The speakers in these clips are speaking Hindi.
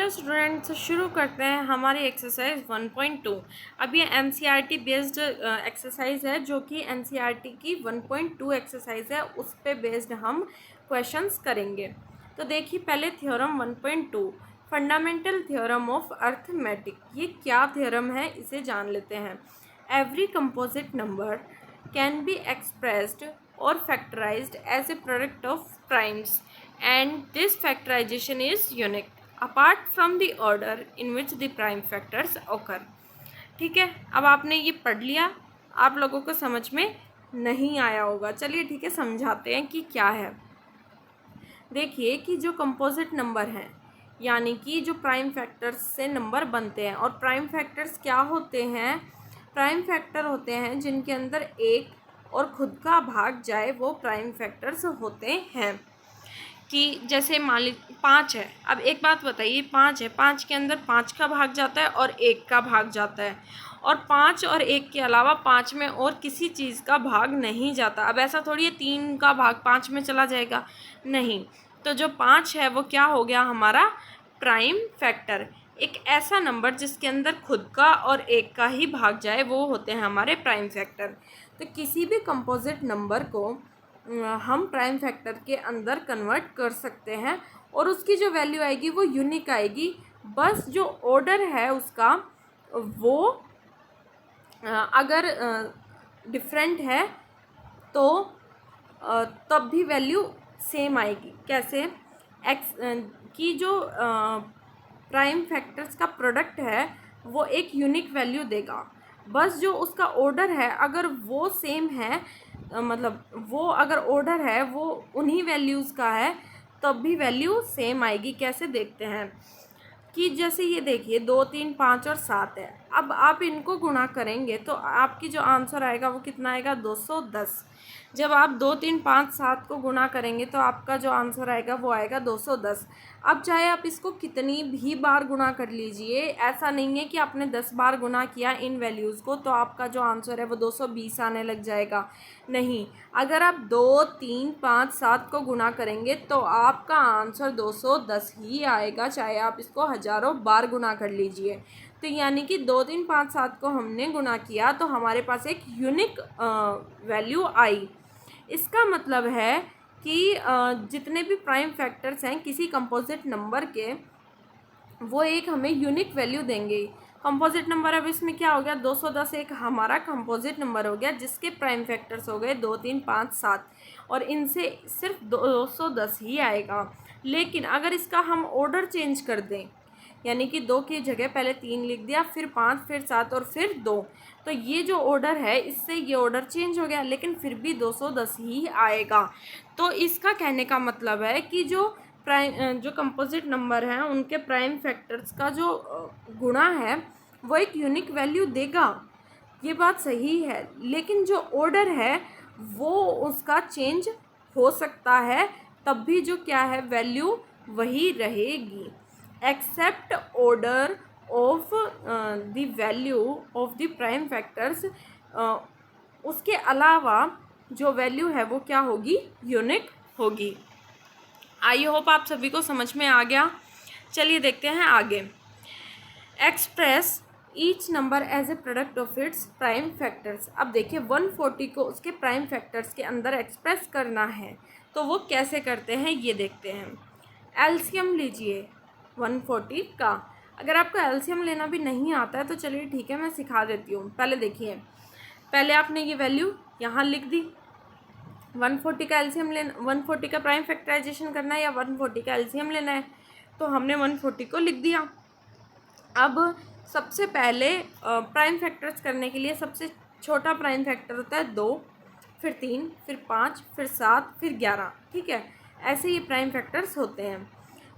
चलो स्टूडेंट्स, शुरू करते हैं हमारी एक्सरसाइज 1.2। अब ये एनसीईआरटी बेस्ड एक्सरसाइज है, जो कि एनसीईआरटी की 1.2 एक्सरसाइज है, उस पे बेस्ड हम क्वेश्चंस करेंगे। तो देखिए, पहले theorem 1.2 fundamental theorem of arithmetic. ये क्या थ्योरम है, इसे जान लेते हैं। Every composite number can be expressed और factorized as a product of primes and this factorization is unique apart from the order in which the prime factors occur। ठीक है, अब आपने ये पढ़ लिया, आप लोगों को समझ में नहीं आया होगा। चलिए ठीक है, समझाते हैं कि क्या है। देखिए कि जो कंपोजिट नंबर हैं, यानी कि जो प्राइम फैक्टर्स से नंबर बनते हैं, और प्राइम फैक्टर्स क्या होते हैं? प्राइम फैक्टर होते हैं जिनके अंदर एक और खुद का भाग जाए, वो प्राइम फैक्टर्स होते हैं। कि जैसे मान लीजिए 5 है। अब एक बात बताइए, 5 है, 5 के अंदर 5 का भाग जाता है और 1 का भाग जाता है, और 5 और 1 के अलावा 5 में और किसी चीज़ का भाग नहीं जाता। अब ऐसा थोड़ी है 3 का भाग 5 में चला जाएगा, नहीं। तो जो 5 है वो क्या हो गया? हमारा प्राइम फैक्टर। एक ऐसा नंबर जिसके अंदर खुद का और 1 का ही भाग जाए, वो होते हैं हमारे प्राइम फैक्टर। तो किसी भी कंपोजिट नंबर को हम प्राइम फैक्टर के अंदर कन्वर्ट कर सकते हैं, और उसकी जो वैल्यू आएगी वो यूनिक आएगी। बस जो ऑर्डर है उसका, वो अगर डिफरेंट है तो तब भी वैल्यू सेम आएगी। कैसे? एक्स की जो प्राइम फैक्टर्स का प्रोडक्ट है वो एक यूनिक वैल्यू देगा। बस जो उसका ऑर्डर है, अगर वो सेम है, मतलब वो अगर ऑर्डर है वो उन्हीं वैल्यूज़ का है, तब भी वैल्यू सेम आएगी। कैसे देखते हैं कि जैसे ये देखिए 2, 3, 5 और 7 है। अब आप इनको गुणा करेंगे तो आपकी जो आंसर आएगा वो कितना आएगा? 210। जब आप 2, 3, 5, 7 को गुणा करेंगे तो आपका जो आंसर आएगा वो आएगा 210। अब चाहे आप इसको कितनी भी बार गुणा कर लीजिए, ऐसा नहीं है कि आपने 10 बार गुणा किया इन वैल्यूज़ को तो आपका जो आंसर है वो 220 आने लग जाएगा। नहीं, अगर आप 2, 3, 5, 7 को गुणा करेंगे तो आपका आंसर 210 ही आएगा, चाहे आप इसको हज़ारों बार गुणा कर लीजिए। तो यानी कि 2, 3, 5, 7 को हमने गुणा किया तो हमारे पास एक यूनिक वैल्यू आई। इसका मतलब है कि जितने भी प्राइम फैक्टर्स हैं किसी कंपोजिट नंबर के, वो एक हमें यूनिक वैल्यू देंगे। कंपोजिट नंबर, अब इसमें क्या हो गया? 210 एक हमारा कंपोजिट नंबर हो गया जिसके प्राइम फैक्टर्स हो गए 2, 3, 5, 7, और इनसे सिर्फ 210 ही आएगा। लेकिन अगर इसका हम ऑर्डर चेंज कर दें, यानी कि 2 की जगह पहले 3 लिख दिया, फिर 5, फिर 7 और फिर 2, तो ये जो ऑर्डर है इससे ये ऑर्डर चेंज हो गया, लेकिन फिर भी 210 ही आएगा। तो इसका कहने का मतलब है कि जो कंपोजिट नंबर हैं उनके प्राइम फैक्टर्स का जो गुणा है वो एक यूनिक वैल्यू देगा। ये बात सही है, लेकिन जो ऑर्डर है वो उसका चेंज हो सकता है, तब भी जो क्या है, वैल्यू वही रहेगी। Except order of the value of the prime factors, उसके अलावा जो वैल्यू है वो क्या होगी? यूनिक होगी। आई होप आप सभी को समझ में आ गया। चलिए देखते हैं आगे। Express each number as a product of its prime factors. अब देखिए 140 को उसके प्राइम फैक्टर्स के अंदर एक्सप्रेस करना है, तो वो कैसे करते हैं ये देखते हैं। एलसीएम लीजिए 140 का। अगर आपको एलसीएम लेना भी नहीं आता है तो चलिए ठीक है, मैं सिखा देती हूँ। पहले देखिए, पहले आपने ये वैल्यू यहाँ लिख दी। 140 का एलसीएम लेना, 140 का प्राइम फैक्टराइजेशन करना है या 140 का एलसीएम लेना है, तो हमने 140 को लिख दिया। अब सबसे पहले प्राइम फैक्टर्स करने के लिए सबसे छोटा प्राइम फैक्टर होता है 2, फिर 3, फिर 5, फिर 7, फिर 11। ठीक है, ऐसे ये प्राइम फैक्टर्स होते हैं।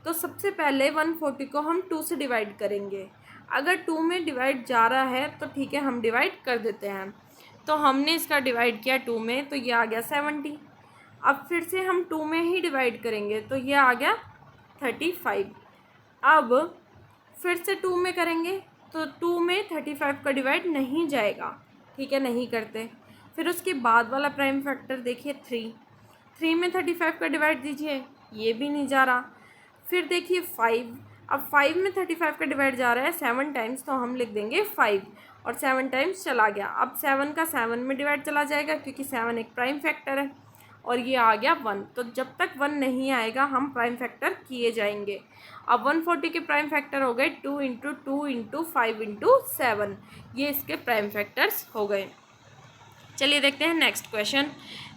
तो सबसे पहले 140 को हम 2 से डिवाइड करेंगे। अगर 2 में डिवाइड जा रहा है तो ठीक है, हम डिवाइड कर देते हैं। तो हमने इसका डिवाइड किया 2 में, तो ये आ गया 70। अब फिर से हम 2 में ही डिवाइड करेंगे तो ये आ गया 35। अब फिर से 2 में करेंगे तो 2 में 35 का डिवाइड नहीं जाएगा। ठीक है, नहीं करते। फिर उसके बाद वाला प्राइम फैक्टर देखिए 3 में 35 का डिवाइड दीजिए, ये भी नहीं जा रहा। फिर देखिए 5 अब 5 में 35 का डिवाइड जा रहा है 7 टाइम्स, तो हम लिख देंगे 5 और 7 टाइम्स चला गया। अब 7 का 7 में डिवाइड चला जाएगा क्योंकि 7 एक प्राइम फैक्टर है और ये आ गया 1। तो जब तक 1 नहीं आएगा हम प्राइम फैक्टर किए जाएंगे। अब 140 के प्राइम फैक्टर हो गए 2 इंटू 2 इंटू 5 इंटू 7, ये इसके प्राइम फैक्टर्स हो गए। चलिए देखते हैं नेक्स्ट क्वेश्चन।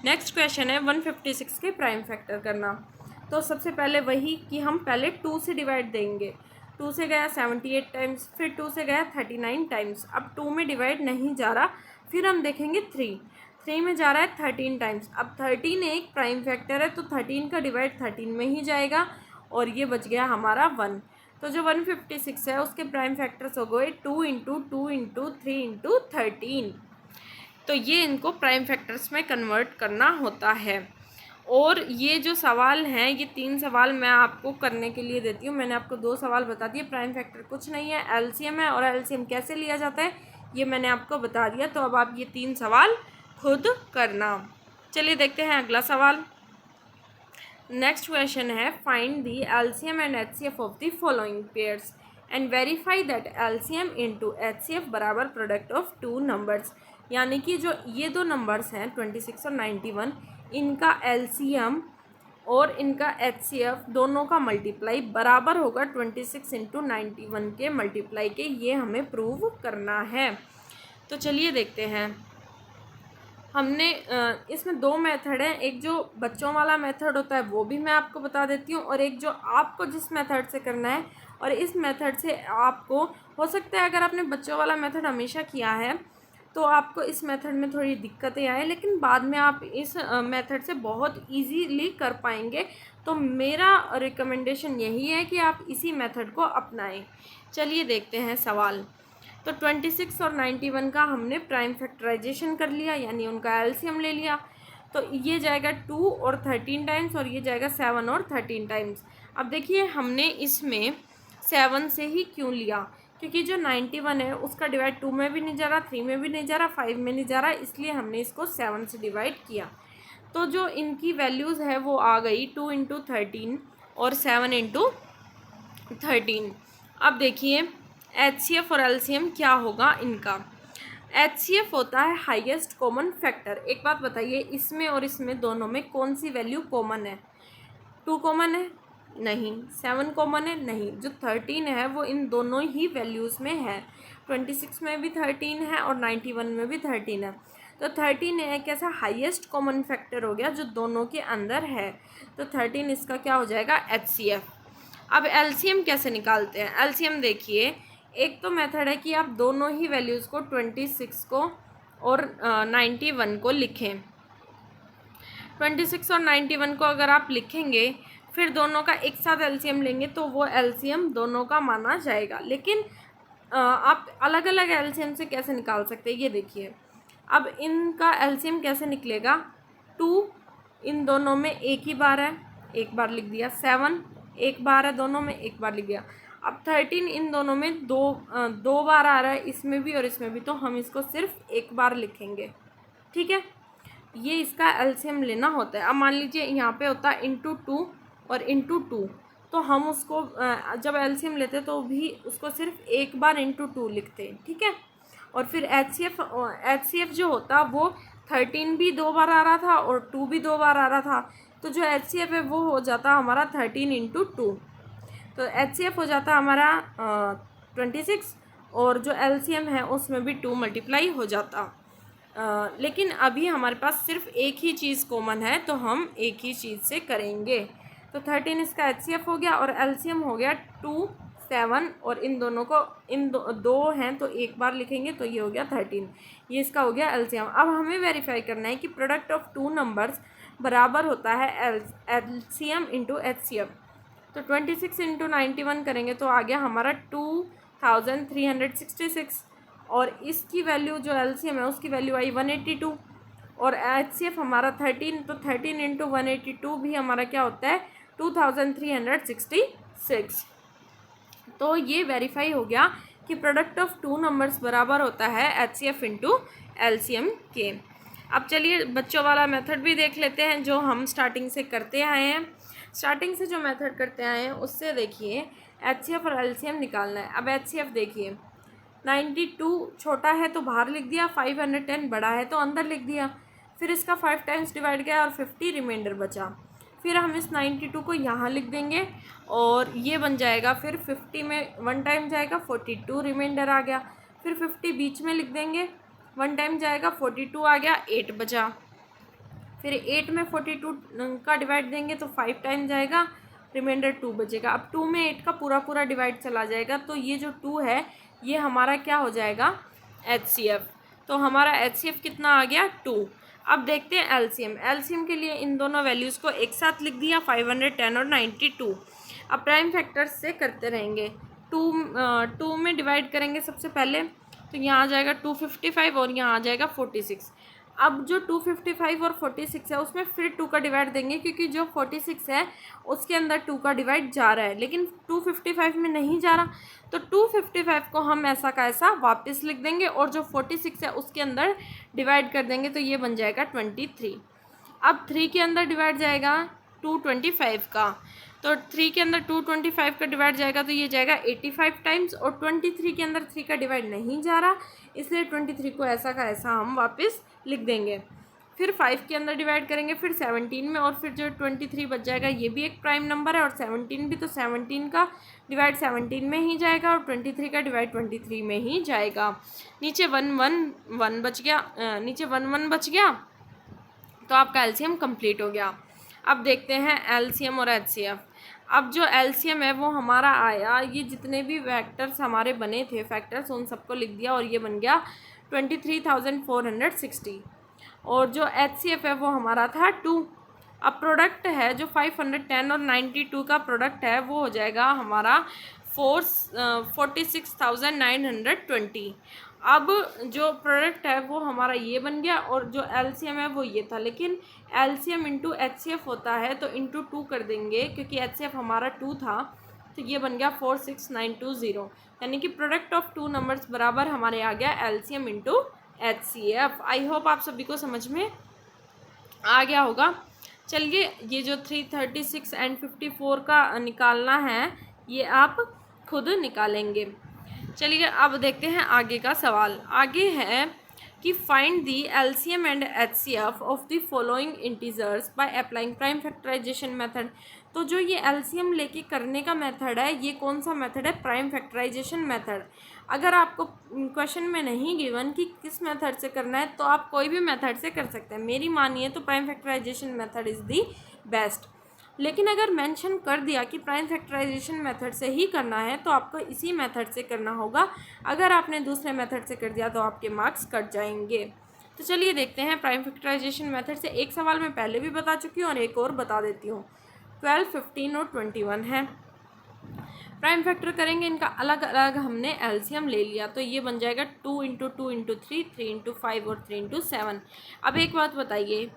नेक्स्ट क्वेश्चन है 156 के प्राइम फैक्टर करना। तो सबसे पहले वही कि हम पहले 2 से डिवाइड देंगे। 2 से गया 78 टाइम्स, फिर 2 से गया 39 टाइम्स। अब 2 में डिवाइड नहीं जा रहा, फिर हम देखेंगे 3 में जा रहा है 13 टाइम्स। अब 13 एक प्राइम फैक्टर है तो 13 का डिवाइड 13 में ही जाएगा और ये बच गया हमारा 1। तो जो 156 है उसके प्राइम फैक्टर्स हो गए 2 इंटू 2 इंटू 3 इंटू 13। तो ये इनको प्राइम फैक्टर्स में कन्वर्ट करना होता है। और ये जो सवाल हैं ये 3 सवाल मैं आपको करने के लिए देती हूँ। मैंने आपको 2 सवाल बता दिए। प्राइम फैक्टर कुछ नहीं है, एलसीएम है, और एलसीएम कैसे लिया जाता है ये मैंने आपको बता दिया। तो अब आप ये 3 सवाल खुद करना। चलिए देखते हैं अगला सवाल। नेक्स्ट क्वेश्चन है find the LCM and HCF of the following pairs and verify that LCM into HCF बराबर प्रोडक्ट ऑफ 2 नंबर्स। यानी कि जो ये 2 नंबर्स हैं 26 और 91, इनका एलसीएम और इनका एचसीएफ दोनों का मल्टीप्लाई बराबर होगा 26 इंटू 91 के मल्टीप्लाई के। ये हमें प्रूव करना है। तो चलिए देखते हैं। हमने इसमें 2 मेथड हैं। एक जो बच्चों वाला मेथड होता है वो भी मैं आपको बता देती हूँ, और एक जो आपको जिस मेथड से करना है। और इस मेथड से आपको हो सकता है अगर आपने बच्चों वाला मेथड हमेशा किया है तो आपको इस मेथड में थोड़ी दिक्कतें आए, लेकिन बाद में आप इस मेथड से बहुत इजीली कर पाएंगे। तो मेरा रिकमेंडेशन यही है कि आप इसी मेथड को अपनाएं। चलिए देखते हैं सवाल। तो 26 और 91 का हमने प्राइम फैक्टराइजेशन कर लिया, यानी उनका एलसीएम ले लिया। तो ये जाएगा 2 और 13 टाइम्स, और ये जाएगा 7 और 13 टाइम्स। अब देखिए हमने इसमें 7 से ही क्यों लिया, क्योंकि जो 91 है उसका डिवाइड 2 में भी नहीं जा रहा, 3 में भी नहीं जा रहा, 5 में नहीं जा रहा, इसलिए हमने इसको 7 से डिवाइड किया। तो जो इनकी वैल्यूज़ है वो आ गई 2 इंटू 13 और 7 इंटू 13। अब देखिए एचसीएफ और एलसीएम क्या होगा इनका। एचसीएफ होता है हाईएस्ट कॉमन फैक्टर। एक बात बताइए, इसमें और इसमें दोनों में कौन सी वैल्यू कॉमन है? 2 कॉमन है? नहीं। 7 कॉमन है? नहीं। जो 13 है वो इन दोनों ही वैल्यूज़ में है। 26 में भी 13 है और 91 में भी 13 है। तो 13 एक ऐसा हाईएस्ट कॉमन फैक्टर हो गया जो दोनों के अंदर है। तो 13 इसका क्या हो जाएगा? एचसीएफ। अब एलसीएम कैसे निकालते हैं? एलसीएम देखिए, एक तो मेथड है कि आप दोनों ही वैल्यूज़ को 26 को और 91 को लिखें। 26 और 91 को अगर आप लिखेंगे फिर दोनों का एक साथ एलसीएम लेंगे तो वो एलसीएम दोनों का माना जाएगा। लेकिन आप अलग अलग एलसीएम से कैसे निकाल सकते हैं ये देखिए। अब इनका एलसीएम कैसे निकलेगा? 2 इन दोनों में एक ही बार है, एक बार लिख दिया। 7 एक बार है दोनों में, एक बार लिख दिया। अब 13 इन दोनों में दो बार आ रहा है, इसमें भी और इसमें भी, तो हम इसको सिर्फ एक बार लिखेंगे। ठीक है, ये इसका एलसीएम लेना होता है। अब मान लीजिए यहाँ पे होता है इंटू 2 और इंटू 2, तो हम उसको जब एलसीएम लेते तो भी उसको सिर्फ एक बार इंटू 2 लिखते हैं। ठीक है, और फिर एचसीएफ जो होता वो 13 भी 2 बार आ रहा था और 2 भी 2 बार आ रहा था। तो जो एचसीएफ है वो हो जाता हमारा 13 इंटू 2। तो एचसीएफ हो जाता हमारा 26 और जो एलसीएम है उसमें भी 2 मल्टीप्लाई हो जाता। लेकिन अभी हमारे पास सिर्फ एक ही चीज़ कॉमन है तो हम एक ही चीज़ से करेंगे। तो 13 इसका एचसीएफ हो गया और एलसीएम हो गया 2, 7, और इन दोनों को दो हैं तो एक बार लिखेंगे तो ये हो गया 13। ये इसका हो गया एलसीएम। अब हमें वेरीफाई करना है कि प्रोडक्ट ऑफ 2 नंबर्स बराबर होता है एलसीएम इंटू एचसीएफ। तो 26 इंटू 91 करेंगे तो आ गया हमारा 2366, और इसकी वैल्यू जो एलसीएम है उसकी वैल्यू आई 182, और एचसीएफ हमारा 13, तो 13 इंटू 182 भी हमारा क्या होता है 2366। तो ये वेरीफाई हो गया कि प्रोडक्ट ऑफ 2 नंबर्स बराबर होता है एचसीएफ इंटू एलसीएम के। अब चलिए बच्चों वाला मेथड भी देख लेते हैं जो हम स्टार्टिंग से करते आए हैं। स्टार्टिंग से जो मेथड करते आए हैं उससे देखिए HCF और LCM निकालना है। अब HCF देखिए 92 छोटा है तो बाहर लिख दिया, 510 बड़ा है तो अंदर लिख दिया, फिर इसका 5 टाइम्स डिवाइड किया और 50 रिमाइंडर बचा। फिर हम इस 92 को यहाँ लिख देंगे और ये बन जाएगा, फिर 50 में 1 टाइम जाएगा 42 रिमाइंडर आ गया, फिर 50 बीच में लिख देंगे, 1 टाइम जाएगा 42 आ गया, 8 बचा, फिर 8 में 42 का डिवाइड देंगे तो 5 टाइम जाएगा, रिमाइंडर 2 बचेगा। अब 2 में 8 का पूरा डिवाइड चला जाएगा तो ये जो 2 है ये हमारा क्या हो जाएगा, HCF। तो हमारा HCF कितना आ गया, 2। अब देखते हैं LCM। LCM के लिए इन दोनों वैल्यूज़ को एक साथ लिख दिया, 510 और 92। अब प्राइम फैक्टर्स से करते रहेंगे। 2 में डिवाइड करेंगे सबसे पहले, तो यहाँ आ जाएगा 255 और यहाँ आ जाएगा 46। अब जो 255 और 46 है उसमें फिर 2 का डिवाइड देंगे, क्योंकि जो 46 है उसके अंदर 2 का डिवाइड जा रहा है, लेकिन 255 में नहीं जा रहा, तो 255 को हम ऐसा का ऐसा वापस लिख देंगे और जो 46 है उसके अंदर डिवाइड कर देंगे, तो ये बन जाएगा 23। अब 3 के अंदर डिवाइड जाएगा 225 का, तो 3 के अंदर 225 का डिवाइड जाएगा तो ये जाएगा 85 टाइम्स, और 23 के अंदर 3 का डिवाइड नहीं जा रहा, इसलिए 23 को ऐसा का ऐसा हम वापस लिख देंगे। फिर 5 के अंदर डिवाइड करेंगे, फिर 17 में, और फिर जो 23 बच जाएगा ये भी एक प्राइम नंबर है, और 17 भी, तो 17 का डिवाइड 17 में ही जाएगा और 23 का डिवाइड 23 में ही जाएगा। नीचे 1 बच गया, नीचे 1 बच गया, तो आपका LCM कंप्लीट हो गया। अब देखते हैं LCM और HCF। अब जो LCM है वो हमारा आया, ये जितने भी वेक्टर्स हमारे बने थे फैक्टर्स उन सबको लिख दिया और ये बन गया 23,460। और जो HCF है वो हमारा था 2। अब प्रोडक्ट है जो 510 और 92 का प्रोडक्ट है वो हो जाएगा हमारा 46,920। अब जो प्रोडक्ट है वो हमारा ये बन गया, और जो LCM है वो ये था, लेकिन LCM इंटू HCF होता है तो इंटू 2 कर देंगे, क्योंकि HCF हमारा 2 था, तो ये बन गया 46920, यानी कि प्रोडक्ट ऑफ 2 नंबर्स बराबर हमारे आ गया LCM into HCF। I hope आप सभी को समझ में आ गया होगा। चलिए ये जो 336 एंड 54 का निकालना है ये आप खुद निकालेंगे। चलिए अब देखते हैं आगे का सवाल। आगे है कि find the LCM and HCF of the following integers by applying prime factorisation method. तो जो ये LCM लेके करने का मेथड है ये कौन सा मेथड है, प्राइम फैक्टराइजेशन मेथड। अगर आपको क्वेश्चन में नहीं गिवन कि किस मेथड से करना है तो आप कोई भी मेथड से कर सकते हैं, मेरी मानिए तो prime factorisation method is the best. लेकिन अगर मेंशन कर दिया कि प्राइम फैक्टराइजेशन मेथड से ही करना है तो आपको इसी मेथड से करना होगा, अगर आपने दूसरे मेथड से कर दिया तो आपके मार्क्स कट जाएंगे। तो चलिए देखते हैं प्राइम फैक्टराइजेशन मेथड से। एक सवाल मैं पहले भी बता चुकी हूँ और एक और बता देती हूँ। 12, 15 और 21 है, प्राइम फैक्टर करेंगे, इनका अलग अलग हमने LCM ले लिया, तो ये बन जाएगा 2 इंटू 2 इंटू 3, 3 इंटू 5 और 3 इंटू 7। अब एक बात बताइए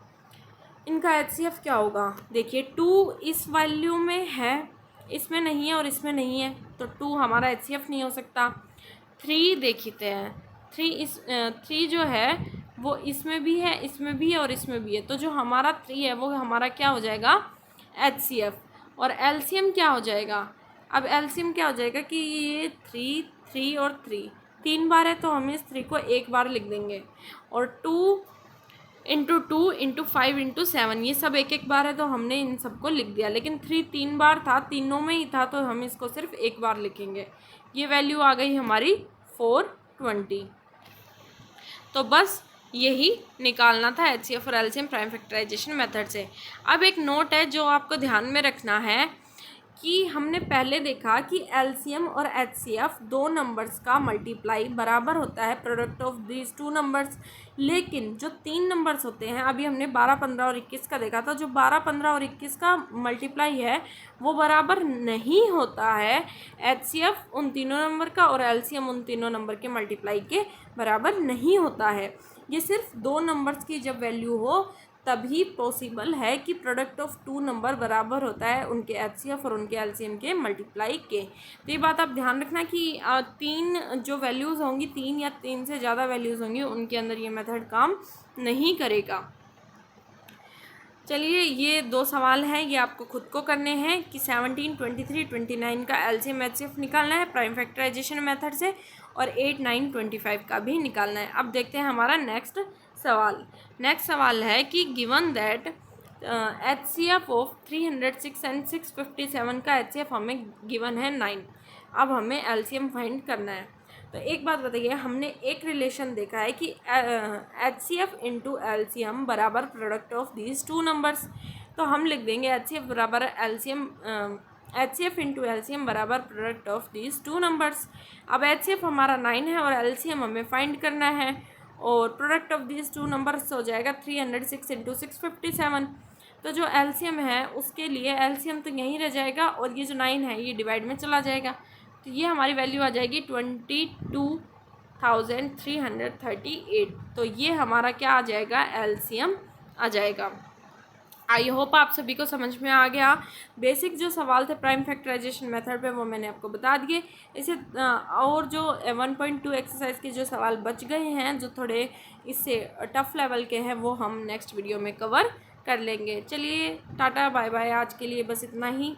इनका HCF क्या होगा। देखिए 2 इस वैल्यू में है, इसमें नहीं है और इसमें नहीं है, तो 2 हमारा HCF नहीं हो सकता। 3 देखते हैं, 3 जो है वो इसमें भी है, इसमें भी है और इसमें भी है, तो जो हमारा 3 है वो हमारा क्या हो जाएगा, HCF। और LCM क्या हो जाएगा, अब LCM क्या हो जाएगा कि ये 3 और 3 बार है तो हम इस 3 को एक बार लिख देंगे, और 2 इंटू 2 इंटू 5 इंटू 7 ये सब एक एक बार है तो हमने इन सबको लिख दिया, लेकिन 3 3 बार था, तीनों में ही था, तो हम इसको सिर्फ एक बार लिखेंगे। ये वैल्यू आ गई हमारी 420। तो बस यही निकालना था HCF और LCM प्राइम फैक्टराइजेशन मेथड से। अब एक नोट है जो आपको ध्यान में रखना है कि हमने पहले देखा कि LCM और HCF दो नंबर्स का मल्टीप्लाई बराबर होता है प्रोडक्ट ऑफ दीज 2 नंबर्स, लेकिन जो 3 नंबर्स होते हैं, अभी हमने 12, 15 और 21 का देखा था, जो 12, 15 और 21 का मल्टीप्लाई है वो बराबर नहीं होता है HCF उन तीनों नंबर का और LCM उन तीनों नंबर के मल्टीप्लाई के बराबर नहीं होता है। ये सिर्फ 2 नंबर्स की जब वैल्यू हो तभी पॉसिबल है कि प्रोडक्ट ऑफ 2 नंबर बराबर होता है उनके HCF और उनके LCM के मल्टीप्लाई के। तो ये बात आप ध्यान रखना कि 3 जो वैल्यूज़ होंगी, 3 या 3 से ज़्यादा वैल्यूज़ होंगी, उनके अंदर ये मेथड काम नहीं करेगा। चलिए ये 2 सवाल हैं, ये आपको खुद को करने हैं कि 17, 23, 29 का एलसीएम एचसीएफ निकालना है प्राइम फैक्टराइजेशन मेथड से, और 8, 9, 25 का भी निकालना है। अब देखते हैं हमारा नेक्स्ट सवाल। नेक्स्ट सवाल है कि given that HCF of 306 and 657 का एचसीएफ हमें गिवन है 9। अब हमें एलसीएम फाइंड करना है। तो एक बात बताइए, हमने एक रिलेशन देखा है कि एचसीएफ इंटू एलसीएम बराबर product of these two numbers. तो हम लिख देंगे एचसीएफ बराबर एलसीएम, एचसीएफ इंटू एलसीएम बराबर product of these two numbers. अब एचसीएफ हमारा 9 है और एलसीएम हमें फाइंड करना है, और product of these two numbers हो जाएगा 306 इंटू 657। तो जो एलसीएम है उसके लिए एलसीएम तो यहीं रह जाएगा, और ये जो 9 है ये डिवाइड में चला जाएगा। तो ये हमारी वैल्यू आ जाएगी 22,338। तो ये हमारा क्या आ जाएगा, एलसीएम आ जाएगा। आई होप आप सभी को समझ में आ गया। बेसिक जो सवाल थे प्राइम फैक्टराइजेशन मेथड पे वो मैंने आपको बता दिए। इसे और जो 1.2 एक्सरसाइज के जो सवाल बच गए हैं जो थोड़े इससे टफ लेवल के हैं, वो हम नेक्स्ट वीडियो में कवर कर लेंगे। चलिए टाटा बाय बाय, आज के लिए बस इतना ही।